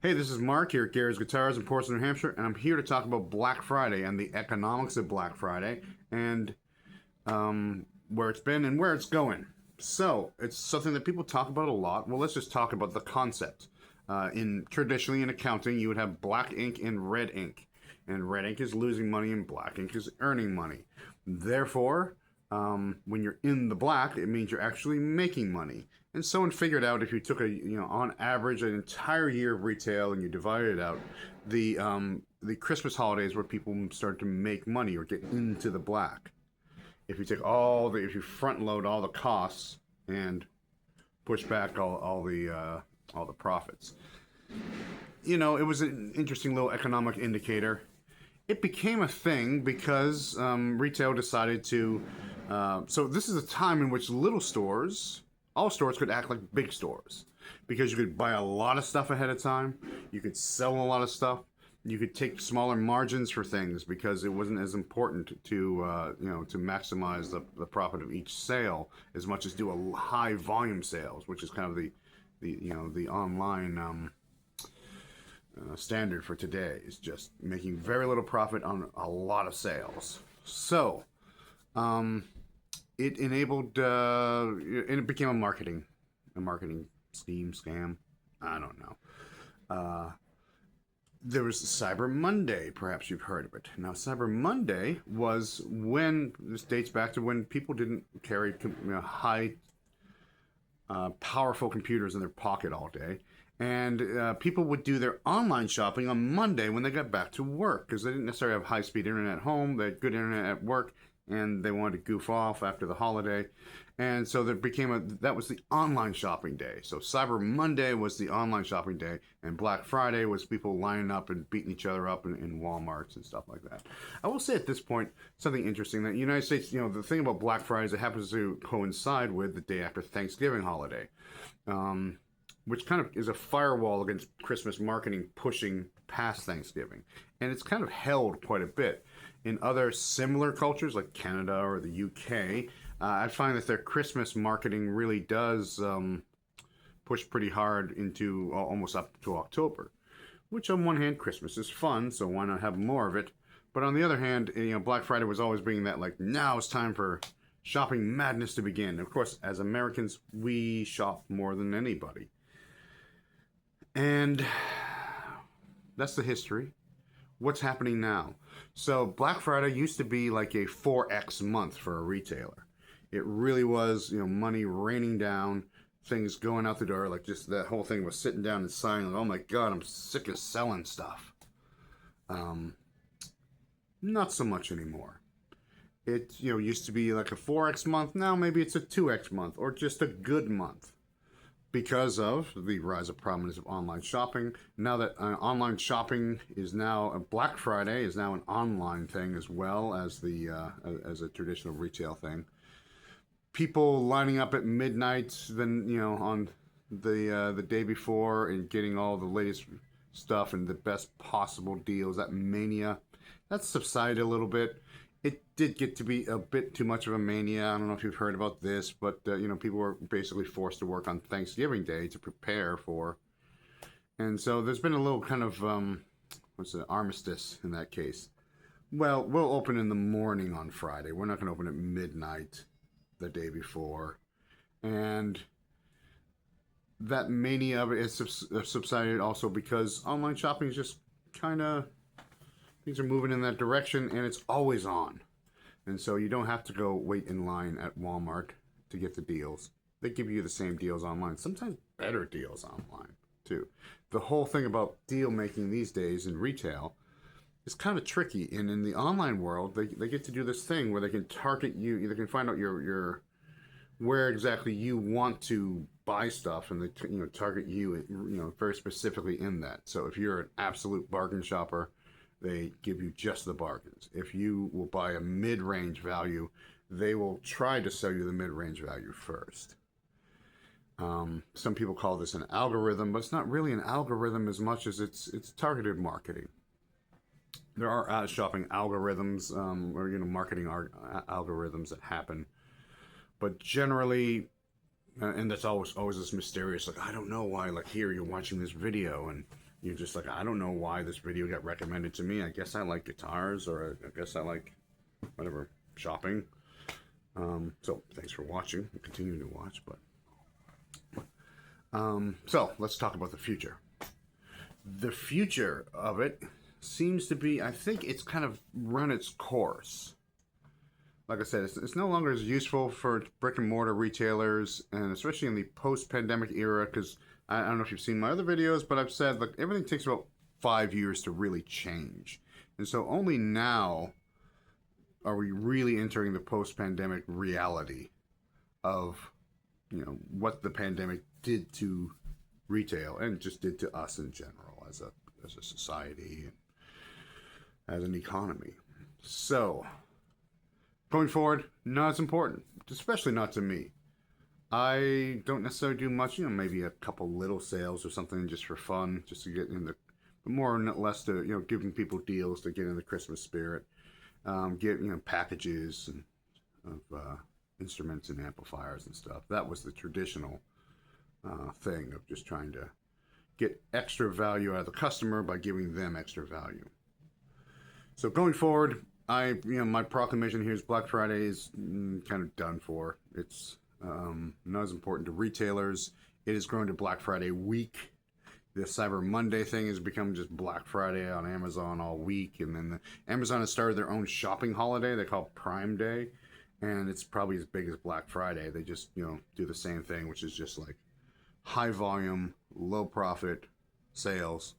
Hey, this is Mark here at Gary's Guitars in Portsmouth, New Hampshire, and I'm here to talk about Black Friday and the economics of Black Friday and where it's been and where it's going. So, it's something that people talk about a lot. Well, let's just talk about the concept. Traditionally in accounting, you would have black ink and red ink, and red ink is losing money and black ink is earning money. Therefore, when you're in the black, it means you're actually making money. And someone figured out if you took on average, an entire year of retail and you divided it out, the Christmas holidays where people start to make money or get into the black. If you front load all the costs and push back all the profits. It was an interesting little economic indicator. It became a thing because retail decided to. So this is a time in which all stores could act like big stores because you could buy a lot of stuff ahead of time. You could sell a lot of stuff. You could take smaller margins for things because it wasn't as important to maximize the profit of each sale as much as do a high volume sales, which is kind of the online standard for today, is just making very little profit on a lot of sales. So, it enabled, and it became a marketing scheme, scam. I don't know. There was Cyber Monday. Perhaps you've heard of it. Now, Cyber Monday was this dates back to when people didn't carry high, powerful computers in their pocket all day. And people would do their online shopping on Monday when they got back to work because they didn't necessarily have high-speed internet at home. They had good internet at work, and they wanted to goof off after the holiday. And so that was the online shopping day. So Cyber Monday was the online shopping day, and Black Friday was people lining up and beating each other up in Walmarts and stuff like that. I will say at this point something interesting that the United States, the thing about Black Friday is it happens to coincide with the day after Thanksgiving holiday. Which kind of is a firewall against Christmas marketing pushing past Thanksgiving. And it's kind of held quite a bit. In other similar cultures like Canada or the UK, I find that their Christmas marketing really does push pretty hard into almost up to October. Which on one hand, Christmas is fun, so why not have more of it? But on the other hand, Black Friday was always being that, like, now it's time for shopping madness to begin. Of course, as Americans, we shop more than anybody. And that's the history. What's happening now? So Black Friday used to be like a 4x month for a retailer. It really was, money raining down, things going out the door, like just that whole thing was sitting down and sighing, like, oh my God, I'm sick of selling stuff. Not so much anymore. It, used to be like a 4x month. Now maybe it's a 2x month or just a good month. Because of the rise of prominence of online shopping. Now that online shopping is now, Black Friday is now an online thing as well as as a traditional retail thing. People lining up at midnight, then on the day before and getting all the latest stuff and the best possible deals. That mania, that's subsided a little bit. It did get to be a bit too much of a mania. I don't know if you've heard about this, but people were basically forced to work on Thanksgiving Day to prepare for, and so there's been a little kind of armistice in that case. Well, we'll open in the morning on Friday. We're not going to open at midnight the day before, and that mania of it has subsided also because online shopping is just kind of. Things are moving in that direction, and it's always on. And so you don't have to go wait in line at Walmart to get the deals. They give you the same deals online, sometimes better deals online, too. The whole thing about deal making these days in retail is kind of tricky. And in the online world, they get to do this thing where they can target you. They can find out your where exactly you want to buy stuff, and they target you very specifically in that. So if you're an absolute bargain shopper, they give you just the bargains. If you will buy a mid-range value, they will try to sell you the mid-range value first. Some people call this an algorithm, but it's not really an algorithm as much as it's targeted marketing. There are shopping algorithms or marketing algorithms that happen, but generally, and that's always this mysterious. Like, I don't know why. Like, here you're watching this video and you're just like, I don't know why this video got recommended to me. I guess I like guitars, or I guess I like whatever, shopping. So thanks for watching. We'll continue to watch, so let's talk about the future. The future of it seems to be, I think it's kind of run its course. Like I said, it's no longer as useful for brick and mortar retailers, and especially in the post-pandemic era, because I don't know if you've seen my other videos, but I've said, like, everything takes about 5 years to really change. And so only now are we really entering the post-pandemic reality of, what the pandemic did to retail and just did to us in general as a society and as an economy. So going forward, not as important, especially not to me. I don't necessarily do much, maybe a couple little sales or something just for fun, just to get in the, but more or less to, giving people deals to get in the Christmas spirit. Get, packages of instruments and amplifiers and stuff. That was the traditional thing of just trying to get extra value out of the customer by giving them extra value. So going forward, my proclamation here is Black Friday is kind of done for. It's not as important to retailers. It is growing to Black Friday week. The Cyber Monday thing has become just Black Friday on Amazon all week. And then Amazon has started their own shopping holiday they call Prime Day. And it's probably as big as Black Friday. They just, do the same thing, which is just like high volume, low profit sales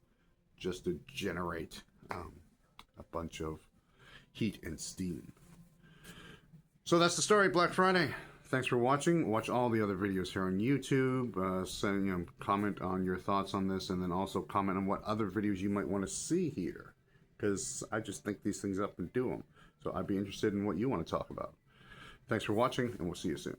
just to generate a bunch of heat and steam. So that's the story, Black Friday. Thanks for watching. Watch all the other videos here on YouTube. Comment on your thoughts on this, and then also comment on what other videos you might want to see here, because I just think these things up and do them. So I'd be interested in what you want to talk about. Thanks for watching, and we'll see you soon.